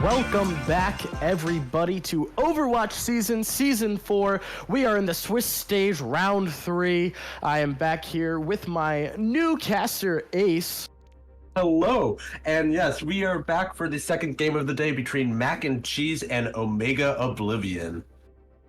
Welcome back, everybody, to Overwatch Seasons, Season 4. We are in the Swiss stage, Round 3. I am back here with my new caster, Ace. Hello, and yes, we are back for the second game of the day between Mac'N'Cheese and Omega Oblivion.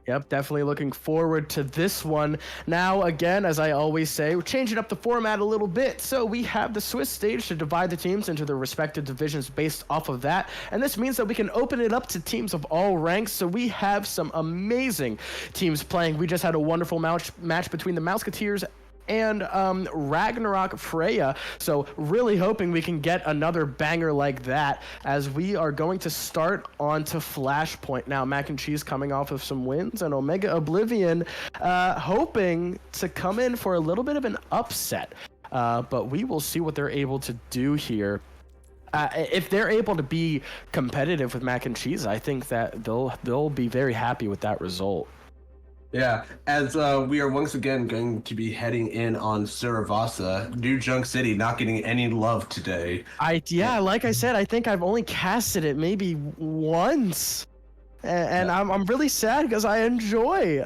Yep, definitely looking forward to this one. Now, again, as I always say, we're changing up the format a little bit. So we have the Swiss stage to divide the teams into their respective divisions based off of that. And this means that we can open it up to teams of all ranks. So we have some amazing teams playing. We just had a wonderful match between the Musketeers and Ragnarok Freya. So really hoping we can get another banger like that as we are going to start on to Flashpoint. Now, Mac'N'Cheese coming off of some wins and Omega Oblivion hoping to come in for a little bit of an upset. But we will see what they're able to do here. If they're able to be competitive with Mac'N'Cheese, I think that they'll be very happy with that result. Yeah, as we are once again going to be heading in on Suravasa, New Junk City, not getting any love today. Like I said, I think I've only casted it maybe once, and yeah. I'm really sad because I enjoy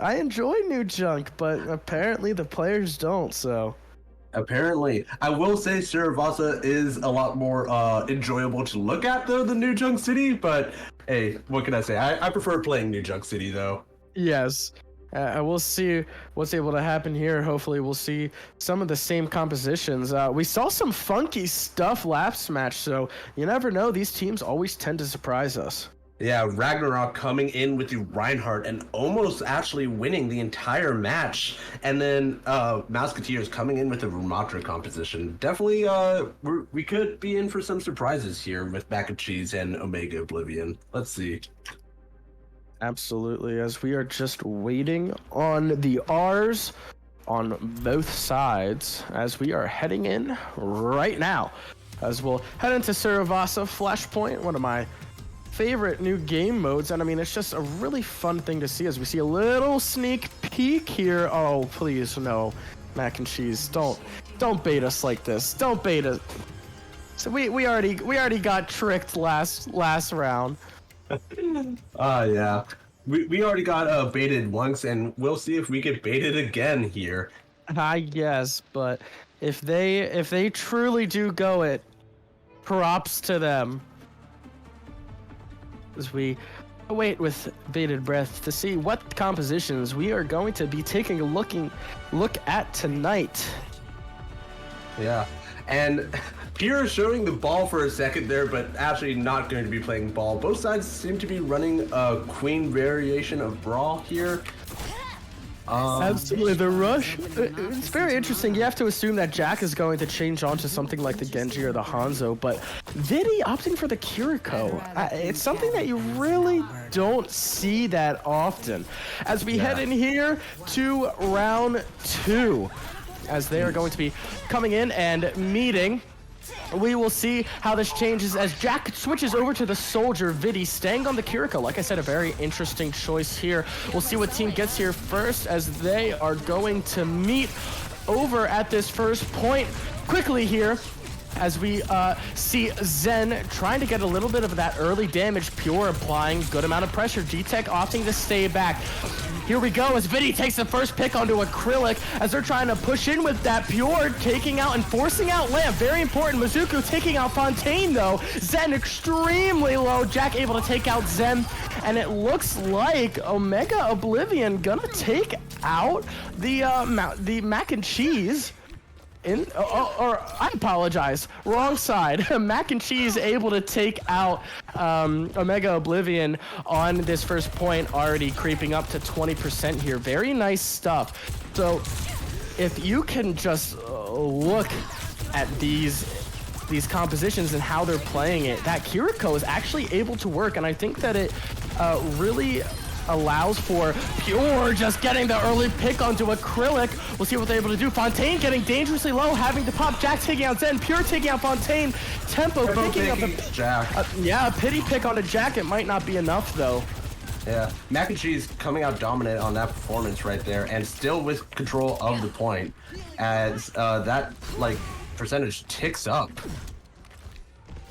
New Junk, but apparently the players don't. So apparently, I will say Suravasa is a lot more enjoyable to look at though than New Junk City. But hey, what can I say? I prefer playing New Junk City though. Yes. We'll see what's able to happen here. Hopefully we'll see some of the same compositions. We saw some funky stuff last match, so you never know. These teams always tend to surprise us. Yeah, Ragnarok coming in with the Reinhardt and almost actually winning the entire match. And then Musketeers coming in with the Rumatra composition. Definitely, we could be in for some surprises here with Mac'N'Cheese and Omega Oblivion. Let's see. Absolutely, as we are just waiting on the R's on both sides as we are heading in right now. As we'll head into Suravasa Flashpoint, one of my favorite new game modes, and I mean, it's just a really fun thing to see as we see a little sneak peek here. Oh, please, no, Mac'N'Cheese, don't bait us like this. Don't bait us. So we already got tricked last round. Yeah. We already got baited once, and we'll see if we get baited again here. Yes, but if they truly do go it, props to them. As we wait with bated breath to see what compositions we are going to be taking a look at tonight. Yeah, and Pure showing the ball for a second there, but actually not going to be playing ball. Both sides seem to be running a Queen variation of Brawl here. Absolutely, the rush. It's very interesting. You have to assume that Jack is going to change on to something like the Genji or the Hanzo, but Vidi opting for the Kiriko. It's something that you really don't see that often. As we head in here to round 2, as they are going to be coming in and meeting. We will see how this changes as Jack switches over to the Soldier, Vidi staying on the Kiriko. Like I said, a very interesting choice here. We'll see what team gets here first as they are going to meet over at this first point. Quickly here, as we see Zen trying to get a little bit of that early damage. Pure applying good amount of pressure. G-Tech opting to stay back. Here we go as Vidi takes the first pick onto Acrylic as they're trying to push in with that. Pure taking out and forcing out Lamp. Very important. Mizuku taking out Fontaine though. Zen extremely low. Jack able to take out Zen. And it looks like Omega Oblivion gonna take out the Mac'N'Cheese. Or I apologize, wrong side. Mac'N'Cheese able to take out Omega Oblivion on this first point, already creeping up to 20% here. Very nice stuff. So if you can just look at these compositions and how they're playing it, that Kiriko is actually able to work, and I think that it really allows for Pure just getting the early pick onto Acrylic. We'll see what they're able to do. Fontaine getting dangerously low, having to pop. Jack taking out Zen. Pure taking out Fontaine. Tempo picking up a Jack. Yeah, a pity pick on a Jack. It might not be enough though. Yeah, Mac'N'Cheese coming out dominant on that performance right there, and still with control of the point, as that percentage ticks up.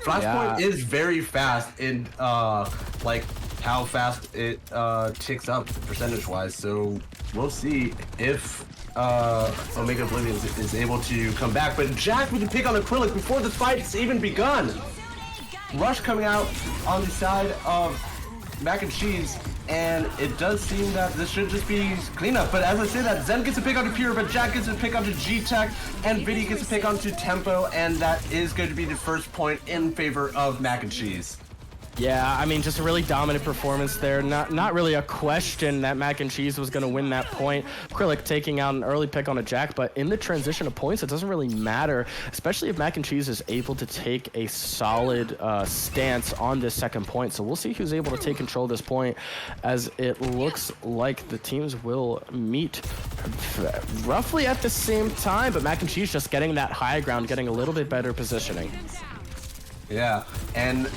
Flashpoint is very fast in like how fast it ticks up percentage-wise. So we'll see if Omega Oblivion is able to come back. But Jack with the pick on Acrylic before the fight's even begun. Rush coming out on the side of Mac'N'Cheese, and it does seem that this should just be cleanup. But as I say that, Zen gets a pick onto Pure, but Jack gets a pick onto G-Tech, and Viddy gets a pick onto Tempo, and that is going to be the first point in favor of Mac'N'Cheese. Yeah, I mean, just a really dominant performance there. Not really a question that Mac'N'Cheese was going to win that point. Acrylic taking out an early pick on a Jack, but in the transition of points, it doesn't really matter, especially if Mac'N'Cheese is able to take a solid stance on this second point. So we'll see who's able to take control of this point, as it looks like the teams will meet roughly at the same time, but Mac'N'Cheese just getting that high ground, getting a little bit better positioning. Yeah, and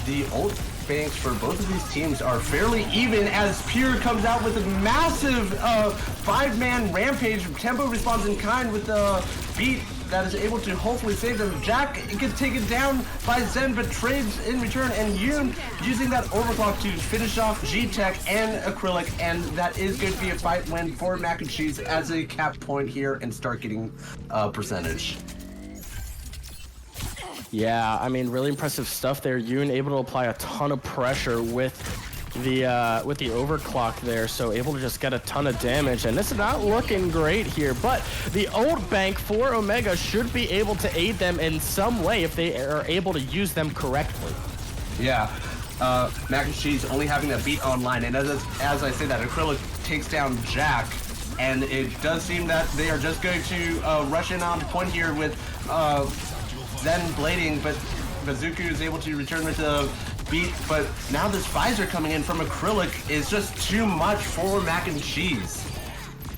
the ult banks for both of these teams are fairly even, as Pure comes out with a massive 5-man rampage. Tempo responds in kind with the beat that is able to hopefully save them. Jack gets taken down by Zen, but trades in return, and Yoon using that overclock to finish off G-Tech and Acrylic, and that is going to be a fight win for Mac'N'Cheese as a cap point here and start getting percentage. Yeah, I mean, really impressive stuff there. Yoon able to apply a ton of pressure with the overclock there, so able to just get a ton of damage. And this is not looking great here, but the ult bank for Omega should be able to aid them in some way if they are able to use them correctly. Yeah, Mac'N'Cheese only having that beat online, and as I say that, Acrylic takes down Jack, and it does seem that they are just going to rush in on point here with Zen blading, but Bazooka is able to return with a beat, but now this visor coming in from Acrylic is just too much for Mac'N'Cheese.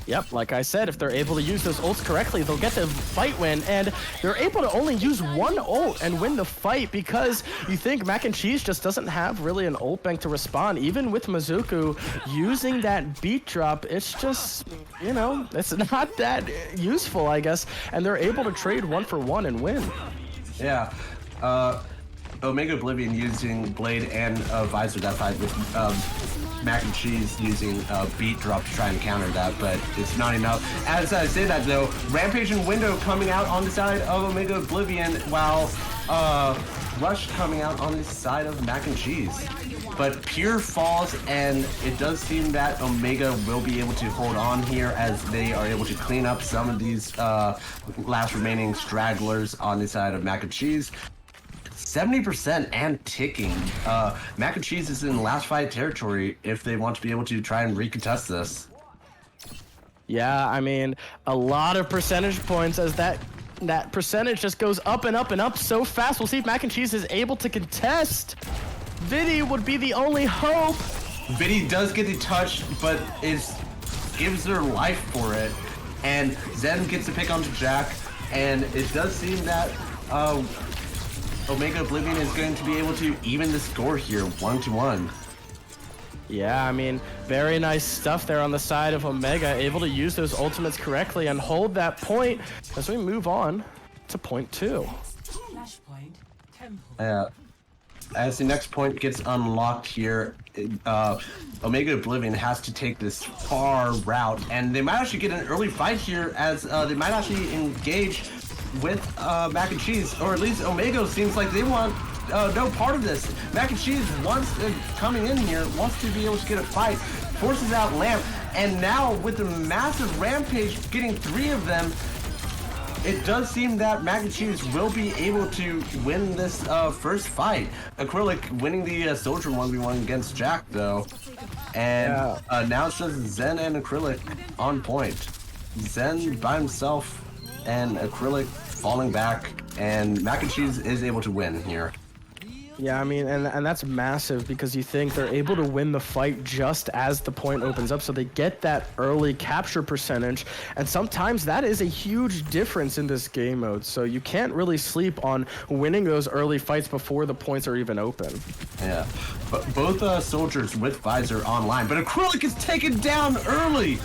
Yep, like I said, if they're able to use those ults correctly, they'll get the fight win, and they're able to only use one ult and win the fight, because you think Mac'N'Cheese just doesn't have really an ult bank to respond. Even with Mizuku using that beat drop, it's just, you know, it's not that useful, I guess, and they're able to trade 1-for-1 and win. Yeah, Omega Oblivion using Blade and Visor that fight, with Mac'N'Cheese using beat drop to try and counter that, but it's not enough. As I say that though, Rampage and Window coming out on the side of Omega Oblivion, while Rush coming out on the side of Mac'N'Cheese. But Pure falls, and it does seem that Omega will be able to hold on here, as they are able to clean up some of these last remaining stragglers on the side of Mac'N'Cheese. 70% and ticking. Mac'N'Cheese is in last fight territory if they want to be able to try and recontest this. Yeah, I mean, a lot of percentage points, as that percentage just goes up and up and up so fast. We'll see if Mac'N'Cheese is able to contest. Viddy would be the only hope. Viddy does get the touch, but gives their life for it. And Zen gets the pick onto Jack, and it does seem that Omega Oblivion is going to be able to even the score here, 1-1. Yeah, I mean, very nice stuff there on the side of Omega, able to use those ultimates correctly and hold that point as we move on to point 2. As the next point gets unlocked here, Omega Oblivion has to take this far route, and they might actually get an early fight here, as they might actually engage with Mac'N'Cheese, or at least Omega seems like they want no part of this. Mac'N'Cheese wants coming in here, wants to be able to get a fight, forces out Lamp, and now with the massive rampage getting 3 of them, it does seem that Mac'N'Cheese will be able to win this first fight. Acrylic winning the Soldier 1v1 against Jack though, and now it's just Zen and Acrylic on point. Zen by himself and Acrylic falling back, and Mac'N'Cheese is able to win here. Yeah, I mean, and that's massive, because you think they're able to win the fight just as the point opens up, so they get that early capture percentage, and sometimes that is a huge difference in this game mode, so you can't really sleep on winning those early fights before the points are even open. Yeah, but both soldiers with Visor online, but Acrylic is taken down early.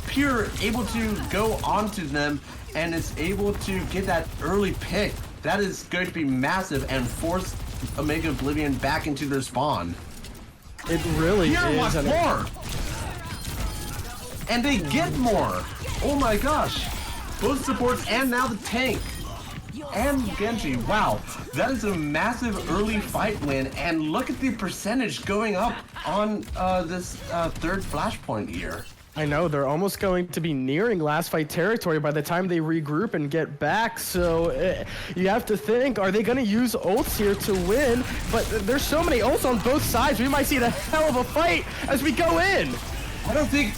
Pure able to go onto them, and is able to get that early pick. that is going to be massive and force Omega Oblivion back into their spawn. It really Here is. wants more! And they get more! Oh my gosh! Both supports and now the tank! And Genji, wow, that is a massive early fight win, and look at the percentage going up on this third flashpoint here. I know, they're almost going to be nearing last fight territory by the time they regroup and get back, so you have to think, are they going to use ults here to win? But there's so many ults on both sides, we might see a hell of a fight as we go in. I don't think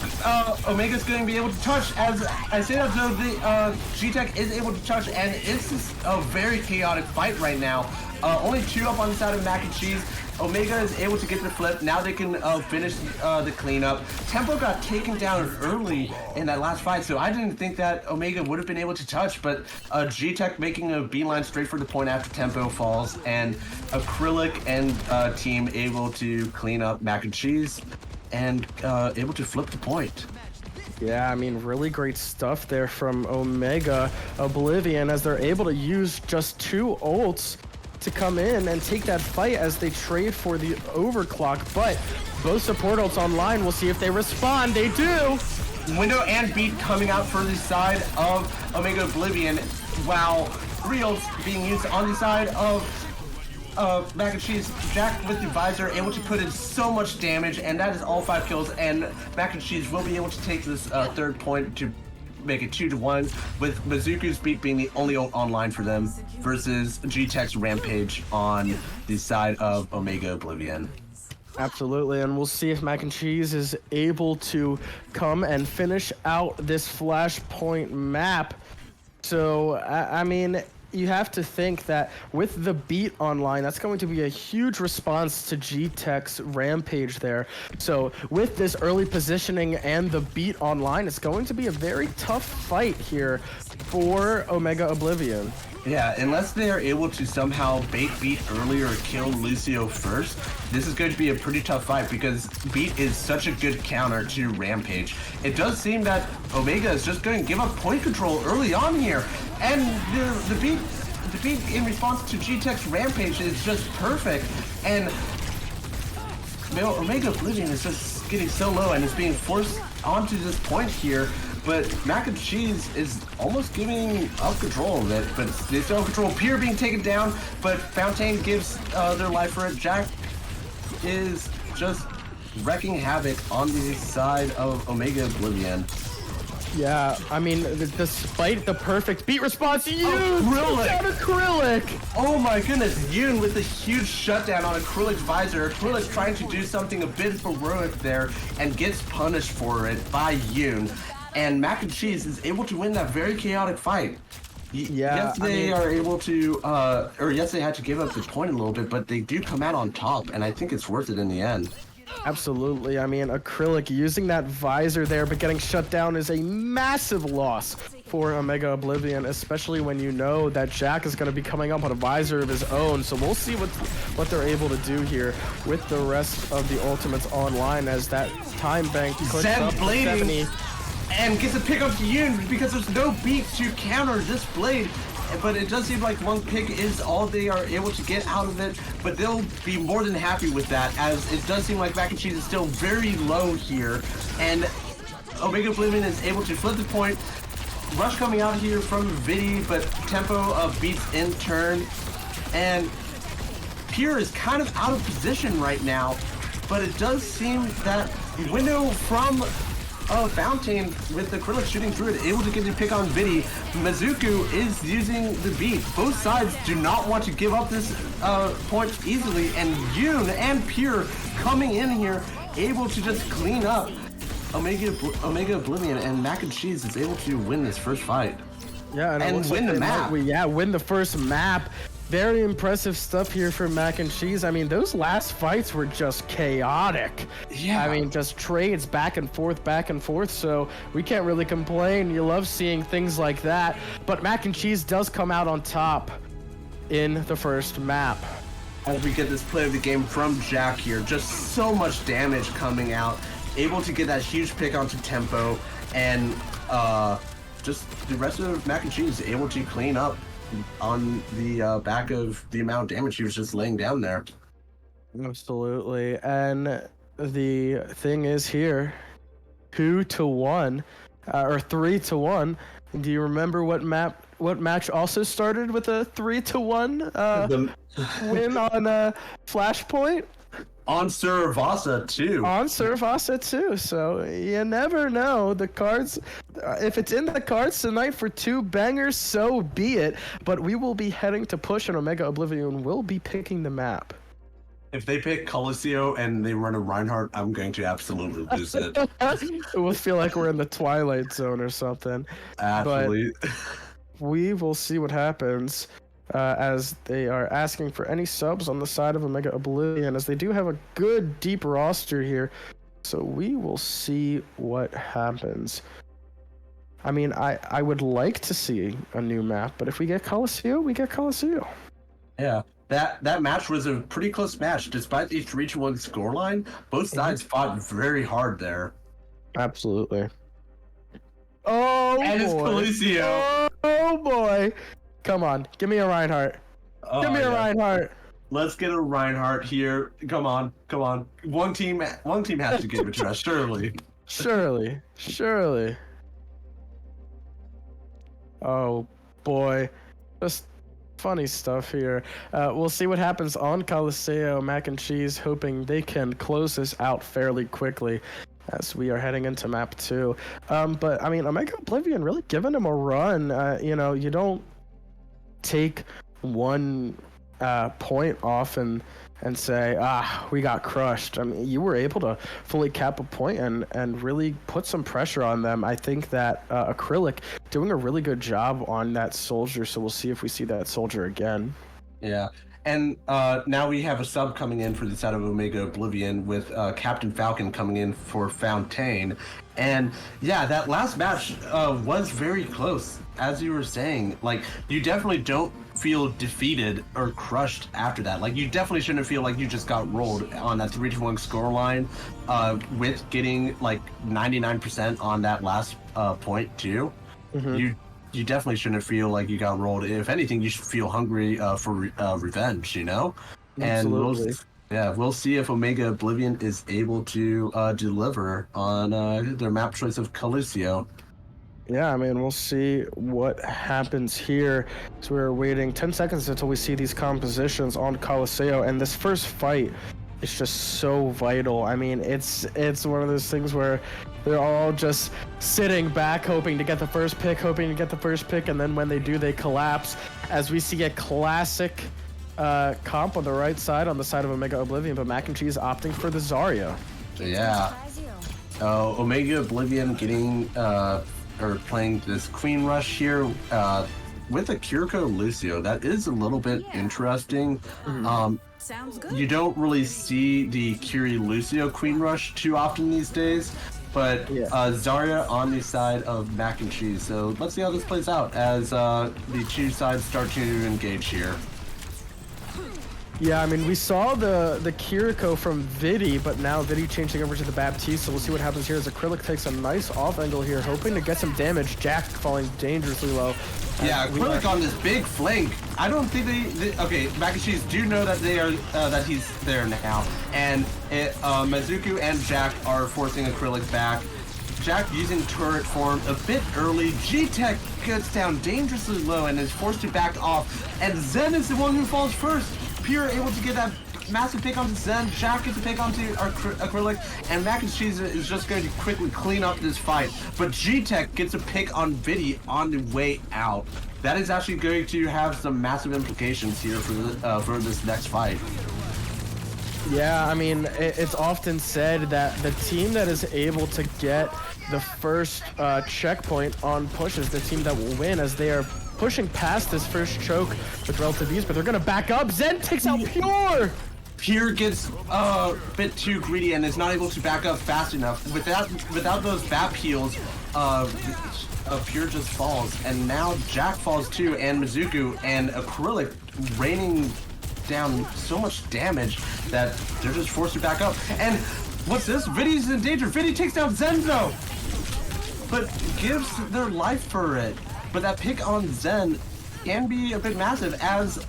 Omega's going to be able to touch, as I say that though the G-Tech is able to touch, and it's just a very chaotic fight right now. Only 2 up on the side of Mac'N'Cheese. Omega is able to get the flip. Now they can finish the cleanup. Tempo got taken down early in that last fight, so I didn't think that Omega would have been able to touch, but G-Tech making a beeline straight for the point after Tempo falls, and Acrylic and team able to clean up Mac'N'Cheese and able to flip the point. Yeah, I mean, really great stuff there from Omega Oblivion as they're able to use just 2 ults to come in and take that fight as they trade for the overclock, but both support ults online. We'll see if they respond. They do! Window and Beat coming out for the side of Omega Oblivion, while 3 ults being used on the side of Mac'N'Cheese. Jack with the visor able to put in so much damage, and that is all 5 kills, and Mac'N'Cheese will be able to take this third point to make it 2-1, with Mizuku's Beat being the only ult online for them versus G-Tech's Rampage on the side of Omega Oblivion. Absolutely, and we'll see if Mac'N'Cheese is able to come and finish out this Flashpoint map. So, I mean, you have to think that with the Beat online, that's going to be a huge response to G-Tech's Rampage there. So with this early positioning and the Beat online, it's going to be a very tough fight here for Omega Oblivion. Yeah, unless they are able to somehow bait Beat earlier or kill Lucio first, this is going to be a pretty tough fight because Beat is such a good counter to Rampage. It does seem that Omega is just going to give up point control early on here, and the Beat in response to G-Tech's Rampage is just perfect, and Omega Oblivion is just getting so low and is being forced onto this point here. But Mac'N'Cheese is almost giving up control of it, but they still have control. Pier being taken down, but Fontaine gives their life for it. Jack is just wrecking havoc on the side of Omega Oblivion. Yeah, I mean, despite the perfect Beat response, Acrylic! Oh my goodness, Yoon with a huge shutdown on Acrylic's visor. Acrylic trying to do something a bit heroic there and gets punished for it by Yoon. And Mac'N'Cheese is able to win that very chaotic fight. Yes, they are able to, or yes, they had to give up the point a little bit, but they do come out on top, and I think it's worth it in the end. Absolutely. I mean, Acrylic using that visor there, but getting shut down is a massive loss for Omega Oblivion, especially when you know that Jack is going to be coming up on a visor of his own. So we'll see what they're able to do here with the rest of the ultimates online as that time bank clicks up to 70. And gets a pick up to Yoon because there's no Beat to counter this blade. But it does seem like one pick is all they are able to get out of it, but they'll be more than happy with that, as it does seem like Mac'N'Cheese is still very low here, and Omega Oblivion is able to flip the point. Rush coming out here from Vidi, but Tempo beats in turn, and Pier is kind of out of position right now, but it does seem that Window from Fountain with the Acrylic shooting through it, able to get the pick on Vidi. Mizuku is using the Beat. Both sides do not want to give up this point easily, and Yoon and Pure coming in here, able to just clean up Omega Oblivion, and Mac'N'Cheese is able to win this first fight. Yeah, and win the map. Win the first map. Very impressive stuff here for Mac'N'Cheese. I mean, those last fights were just chaotic. Yeah. I mean, just trades back and forth, so we can't really complain. You love seeing things like that. But Mac'N'Cheese does come out on top in the first map. As we get this play of the game from Jack here, just so much damage coming out. Able to get that huge pick onto Tempo, and just the rest of Mac'N'Cheese able to clean up on the back of the amount of damage he was just laying down there. Absolutely. And the thing is here, 2-1, or 3-1. Do you remember what match also started with a 3-1 win on Flashpoint? On Suravasa too. On Suravasa too. So you never know. The cards, if it's in the cards tonight for 2 bangers, so be it. But we will be heading to push, and Omega Oblivion will be picking the map. If they pick Coliseo and they run a Reinhardt, I'm going to absolutely lose it. It will feel like we're in the Twilight Zone or something. Absolutely. But we will see what happens as they are asking for any subs on the side of Omega Oblivion, as they do have a good deep roster here. So we will see what happens. I mean, I would like to see a new map, but if we get Coliseo, we get Coliseo. Yeah. That match was a pretty close match. Despite the 3-1 scoreline, both sides fought very hard there. Absolutely. Oh, and boy. it's Coliseo. Oh, boy. Come on. Give me a Reinhardt. Give me a Reinhardt. Let's get a Reinhardt here. Come on. One team has to give it to us, surely. Surely. Oh, boy. Just funny stuff here. We'll see what happens on Coliseo. Mac'N'Cheese hoping they can close this out fairly quickly as we are heading into map 2. But I mean, Omega Oblivion really giving him a run. You don't take one point off and say, we got crushed. I mean, you were able to fully cap a point and really put some pressure on them. I think that Acrylic doing a really good job on that Soldier, so we'll see if we see that Soldier again. Yeah. And now we have a sub coming in for the side of Omega Oblivion with Captain Falcon coming in for Fontaine. And yeah, that last match was very close. As you were saying, like, you definitely don't feel defeated or crushed after that. Like, you definitely shouldn't feel like you just got rolled on that 3-1 scoreline with getting like 99% on that last point too. Mm-hmm. You definitely shouldn't feel like you got rolled. If anything, you should feel hungry for revenge, you know? Absolutely. And we'll see if Omega Oblivion is able to deliver on their map choice of Coliseo. Yeah, I mean, we'll see what happens here. So we're waiting 10 seconds until we see these compositions on Coliseo, and this first fight is just so vital. I mean, it's one of those things where they're all just sitting back hoping to get the first pick, and then when they do, they collapse. As we see a classic comp on the right side, on the side of Omega Oblivion, but Mac'N'Cheese opting for the Zarya. Yeah. Omega Oblivion getting or playing this Queen Rush here with a Kiriko Lucio. That is a little bit interesting. Mm-hmm. Sounds good. You don't really see the Kiri Lucio Queen Rush too often these days, but Zarya on the side of Mac'N'Cheese. So let's see how this plays out as the two sides start to engage here. Yeah, I mean, we saw the Kiriko from Vidi, but now Vidi changing over to the Baptiste, so we'll see what happens here as Acrylic takes a nice off angle here, hoping to get some damage. Jack falling dangerously low. Yeah, Acrylic on this big flank. I don't think okay, Mac'N'Cheese do know that they are that he's there now, and Mizuku and Jack are forcing Acrylic back. Jack using turret form a bit early. G-Tech gets down dangerously low and is forced to back off, and Zen is the one who falls first. Pure able to get that massive pick onto Zen, Jack gets a pick onto Acrylic, and Mac'N'Cheese is just going to quickly clean up this fight. But G-Tech gets a pick on Vidi on the way out. That is actually going to have some massive implications here for this next fight. Yeah, I mean, it's often said that the team that is able to get the first checkpoint on push is the team that will win, as they are pushing past this first choke with relative ease, but they're gonna back up. Zen takes out Pure! Pure gets a bit too greedy and is not able to back up fast enough. Without those BAP heals, Pure just falls, and now Jack falls too, and Mizuku and Acrylic raining down so much damage that they're just forced to back up. And what's this? Vidi's in danger. Vidi takes down Zenzo, but gives their life for it. But that pick on Zen can be a bit massive as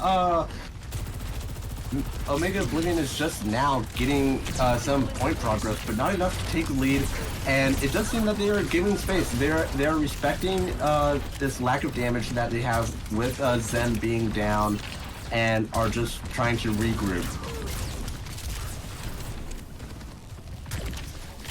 Omega Oblivion is just now getting some point progress, but not enough to take the lead. And it does seem that they are giving space. They're respecting this lack of damage that they have with Zen being down, and are just trying to regroup.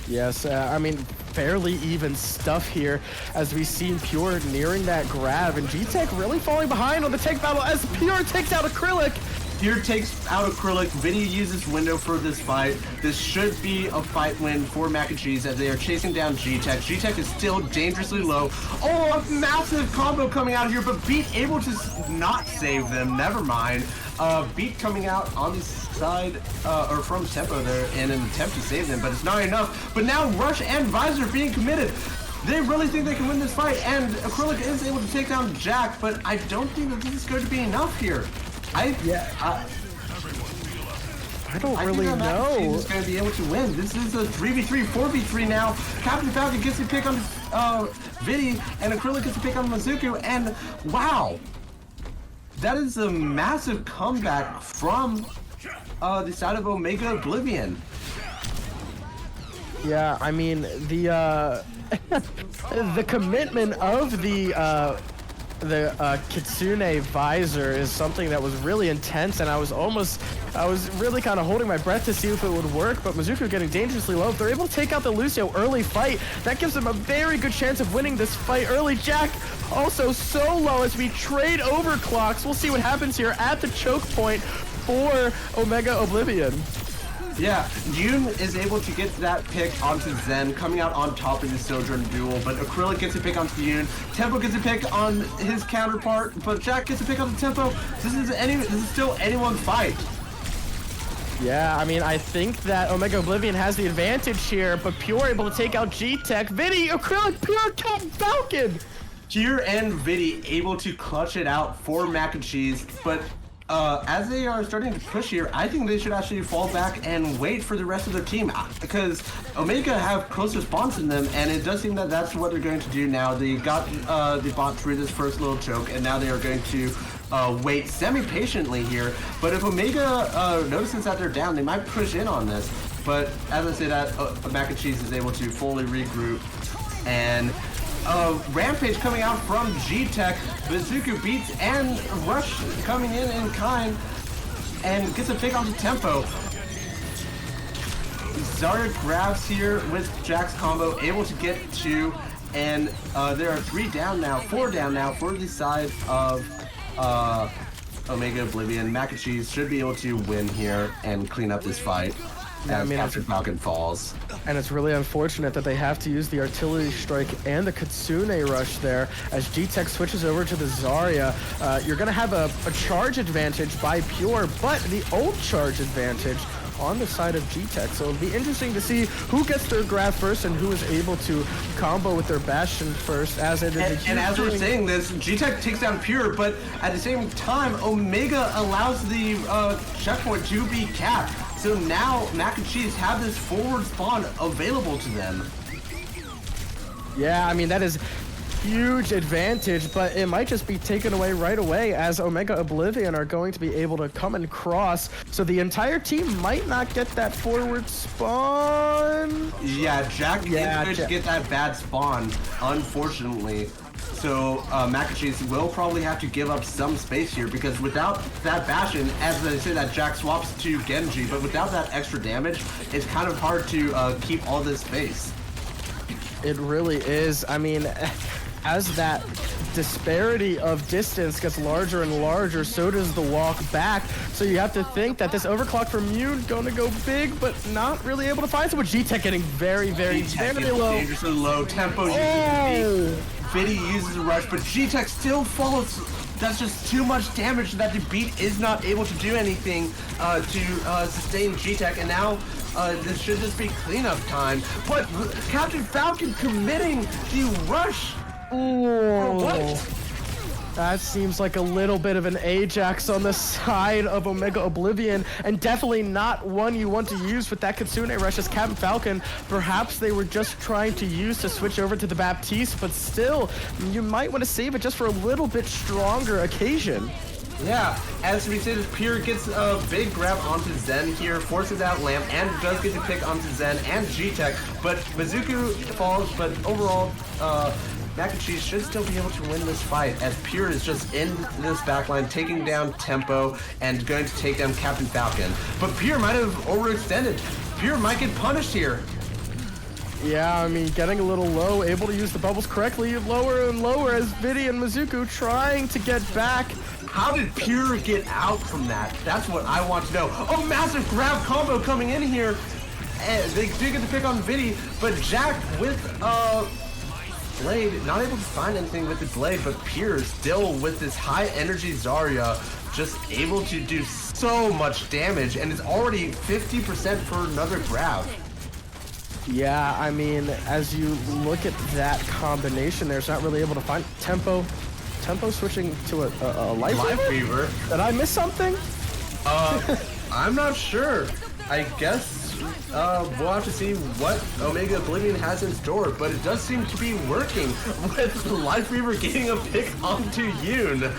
Yes, I mean, fairly even stuff here as we see Pure nearing that grab, and G-Tech really falling behind on the tank battle as Pure takes out Acrylic. Pure takes out Acrylic. Vinny uses Window for this fight. This should be a fight win for Mac'N'Cheese as they are chasing down G-Tech. G-Tech is still dangerously low. Oh, a massive combo coming out here, but Beat able to not save them. Never mind. Beat coming out on the side, or from Tempo there in an attempt to save them, but it's not enough. But now Rush and Visor being committed. They really think they can win this fight, and Acrylic is able to take down Jack, but I don't think that this is going to be enough here. I don't really know. Is going to be able to win. This is a 3v3, 4v3 now. Captain Falcon gets a pick on Vidi, and Acrylic gets a pick on Mizuku, and wow, that is a massive comeback from the side of Omega Oblivion. Yeah, I mean the the commitment of the Kitsune Visor is something that was really intense, and I was really kind of holding my breath to see if it would work, but Mizuku getting dangerously low. If they're able to take out the Lucio early fight, that gives them a very good chance of winning this fight early. Jack also so low as we trade overclocks. We'll see what happens here at the choke point for Omega Oblivion. Yeah, Yoon is able to get that pick onto Zen, coming out on top in the Sojourn duel, but Acrylic gets a pick onto Yoon. Tempo gets a pick on his counterpart, but Jack gets a pick on the Tempo. This is still anyone's fight. Yeah, I mean, I think that Omega Oblivion has the advantage here, but Pure able to take out G-Tech. Vidi, Acrylic, Pure, Captain Falcon! Pure and Vidi able to clutch it out for Mac'N'Cheese, but as they are starting to push here, I think they should actually fall back and wait for the rest of their team, because Omega have closer spawns than them, and it does seem that that's what they're going to do now. They got the bot through this first little choke, and now they are going to wait semi-patiently here. But if Omega notices that they're down, they might push in on this. But as I say that, Mac'N'Cheese is able to fully regroup, and Rampage coming out from G-Tech, Mizuku beats and Rush coming in kind, and gets a pick onto Tempo. Zarya grabs here with Jack's combo, able to get 2, and there are 4 down now for the side of Omega Oblivion. Mac'N'Cheese should be able to win here and clean up this fight. Yeah, as Captain Falcon falls. And it's really unfortunate that they have to use the artillery strike and the Kitsune rush there as G-Tech switches over to the Zarya. You're going to have a charge advantage by Pure, but the old charge advantage on the side of G-Tech. So it'll be interesting to see who gets their grab first and who is able to combo with their Bastion first, as it is. And as we're saying this, G-Tech takes down Pure, but at the same time, Omega allows the checkpoint to be capped. So now Mac'N'Cheese have this forward spawn available to them. Yeah, I mean, that is huge advantage, but it might just be taken away right away as Omega Oblivion are going to be able to come and cross. So the entire team might not get that forward spawn. Yeah, Jack is going to get that bad spawn, unfortunately. So Mac'N'Cheese will probably have to give up some space here, because without that Bastion, as I say that Jack swaps to Genji, but without that extra damage, it's kind of hard to keep all this space. It really is. I mean, as that disparity of distance gets larger and larger, so does the walk back. So you have to think that this overclock from Yoon going to go big, but not really able to find someone. G-Tech getting very low. Dangerously low. Tempo uses Vidi uses a rush, but G-Tech still follows. That's just too much damage that the beat is not able to do anything to sustain G-Tech, and now this should just be cleanup time. But Captain Falcon committing the rush. Ooh. What? That seems like a little bit of an Ajax on the side of Omega Oblivion, and definitely not one you want to use with that Kitsune rush as Captain Falcon. Perhaps they were just trying to use to switch over to the Baptiste, but still, you might want to save it just for a little bit stronger occasion. Yeah, as we said, Pier gets a big grab onto Zen here, forces out Lamp, and does get to pick onto Zen and G-Tech, but Mizuku falls, but overall, Mac'N'Cheese should still be able to win this fight, as Pier is just in this backline, taking down Tempo and going to take down Captain Falcon. But Pier might have overextended. Pier might get punished here. Yeah, I mean, getting a little low, able to use the bubbles correctly, lower and lower as Vidi and Mizuku trying to get back. How did Pier get out from that? That's what I want to know. A massive grab combo coming in here. And they do get to pick on Vidi, but Jack with Blade, not able to find anything with the Blade, but Pier still with this high energy Zarya, just able to do so much damage, and it's already 50% for another grab. Yeah, I mean, as you look at that combination, there's not really able to find Tempo switching to a Life Weaver? Did I miss something? I'm not sure. I guess we'll have to see what Omega Oblivion has in store, but it does seem to be working with Life Weaver getting a pick onto Yoon.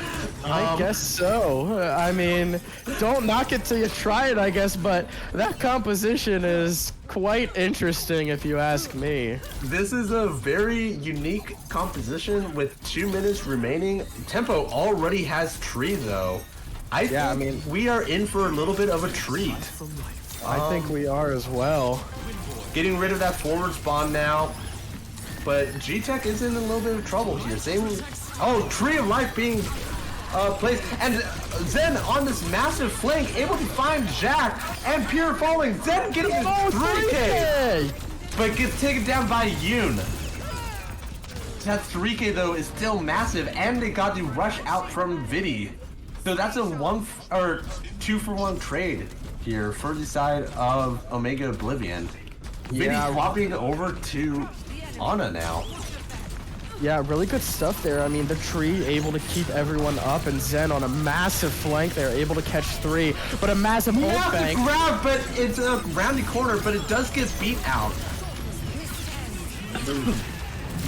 I guess so. I mean, don't knock it till you try it, I guess, but that composition is quite interesting if you ask me. This is a very unique composition with 2 minutes remaining. Tempo already has tree though. I think we are in for a little bit of a treat. I think we are as well. Getting rid of that forward spawn now, but G-Tech is in a little bit of trouble here. Tree of Life being placed, and Zen on this massive flank, able to find Jack, and Pier falling. Zen getting his 3K, but gets taken down by Yoon. That 3K though is still massive, and they got the rush out from Vidi. So that's a 2-for-1 trade here for the side of Omega Oblivion. Vidi swapping over to Ana now. Yeah, really good stuff there. I mean, the tree able to keep everyone up, and Zen on a massive flank there, able to catch 3, but a massive ult bank. Grab, but it's a roundy corner, but it does get beat out.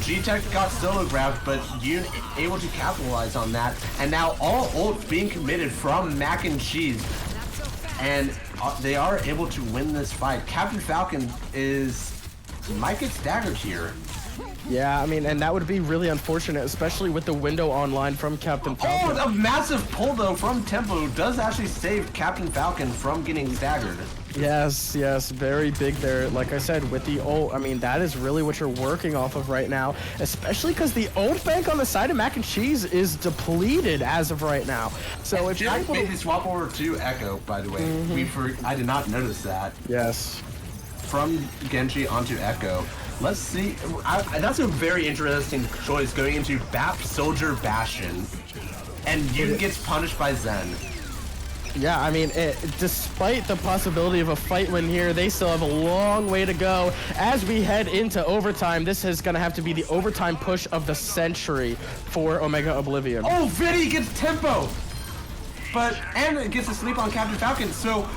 G-Tech got solo grabbed, but Yoon able to capitalize on that, and now all ults being committed from Mac'N'Cheese, and they are able to win this fight. Captain Falcon might get staggered here. Yeah, I mean, and that would be really unfortunate, especially with the window online from Captain Falcon. Oh, a massive pull though from Tempo does actually save Captain Falcon from getting staggered. Yes, very big there. Like I said, with the ult, I mean, that is really what you're working off of right now, especially because the ult bank on the side of Mac'N'Cheese is depleted as of right now. So if Jack made the swap over to Echo, by the way. I did not notice that. Yes. From Genji onto Echo. Let's see. That's a very interesting choice going into Bap Soldier Bastion. And Yoon gets punished by Zen. Yeah, I mean, despite the possibility of a fight win here, they still have a long way to go. As we head into overtime, this is going to have to be the overtime push of the century for Omega Oblivion. Oh, Vidi gets Tempo! And it gets to sleep on Captain Falcon, so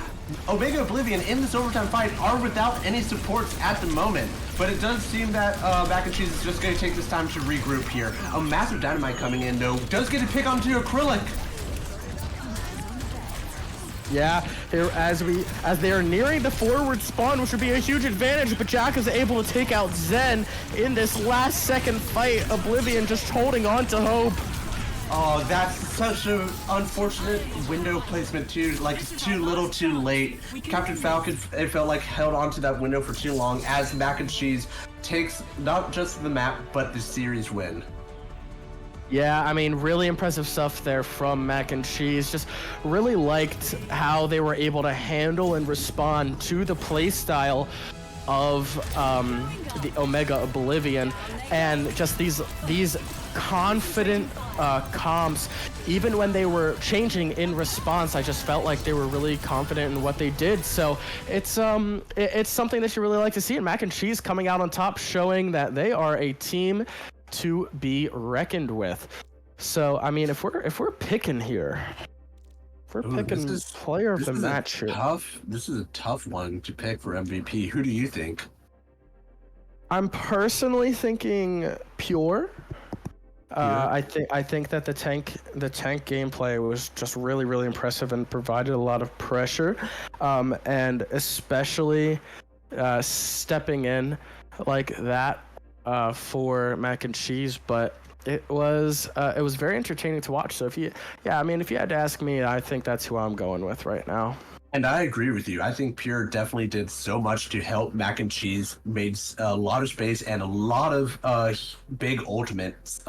Omega Oblivion in this overtime fight are without any supports at the moment. But it does seem that Mac'N'Cheese is just going to take this time to regroup here. A massive dynamite coming in, though. Does get to pick onto Acrylic. Yeah, as they are nearing the forward spawn, which would be a huge advantage, but Jack is able to take out Zen in this last second fight. Oblivion just holding on to hope. Oh, that's such an unfortunate window placement too. Like, it's too little too late. Captain Falcon, it felt like, held onto that window for too long as Mac'N'Cheese takes not just the map, but the series win. Yeah, I mean, really impressive stuff there from Mac'N'Cheese. Just really liked how they were able to handle and respond to the playstyle of the Omega Oblivion, and just these confident comps. Even when they were changing in response, I just felt like they were really confident in what they did. So it's something that you really like to see. And Mac'N'Cheese coming out on top, showing that they are a team to be reckoned with. So I mean, if we're picking here, if we're picking player of the match here, this is a tough one to pick for MVP. Who do you think? I'm personally thinking Pure. I think that the tank gameplay was just really impressive and provided a lot of pressure, and especially stepping in like that for Mac'N'Cheese. But it was very entertaining to watch. So if you had to ask me, I think that's who I'm going with right now. And I agree with you. I think Pure definitely did so much to help Mac'N'Cheese, made a lot of space and a lot of big ultimates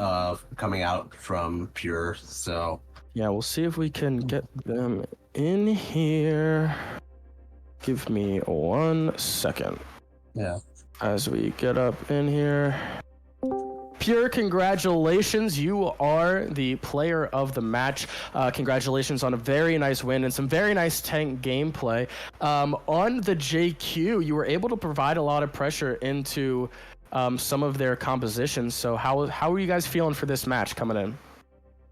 coming out from Pure. So yeah, we'll see if we can get them in here. Give me 1 second. Yeah. As we get up in here. Pure, congratulations. You are the player of the match. Congratulations on a very nice win and some very nice tank gameplay. On the JQ, you were able to provide a lot of pressure into some of their compositions. So how are you guys feeling for this match coming in?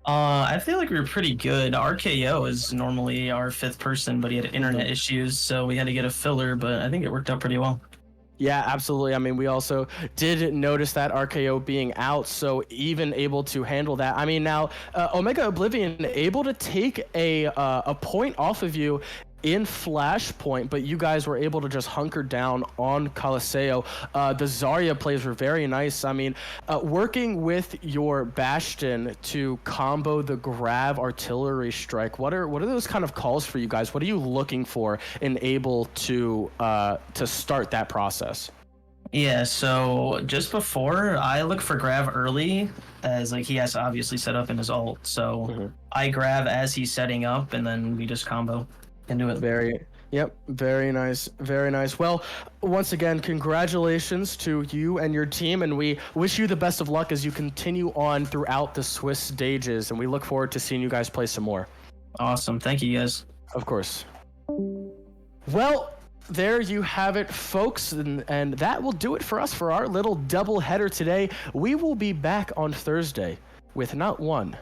I feel like we were pretty good. RKO is normally our 5th person, but he had internet issues, so we had to get a filler, but I think it worked out pretty well. Yeah, absolutely. I mean, we also did notice that RKO being out, so even able to handle that. I mean, now Omega Oblivion able to take a point off of you in Flashpoint, but you guys were able to just hunker down on Coliseo. The Zarya plays were very nice. I mean, working with your Bastion to combo the Grav artillery strike, what are those kind of calls for you guys? What are you looking for in able to start that process? Yeah, so just before, I look for Grav early, as like he has to obviously set up in his ult. So I grab as he's setting up, and then we just combo. Into it. Very nice. Well, once again, congratulations to you and your team, and we wish you the best of luck as you continue on throughout the Swiss stages, and we look forward to seeing you guys play some more. Awesome. Thank you, guys. Of course. Well, there you have it, folks, and that will do it for us for our little double header today. We will be back on Thursday with not 1,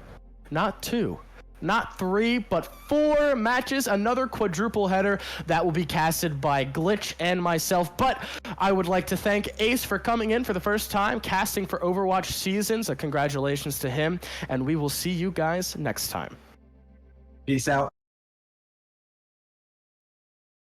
not 2, not 3, but 4 matches, another quadruple header that will be casted by Glitch and myself. But I would like to thank Ace for coming in for the first time, casting for Overwatch Seasons. Congratulations to him, and we will see you guys next time. Peace out.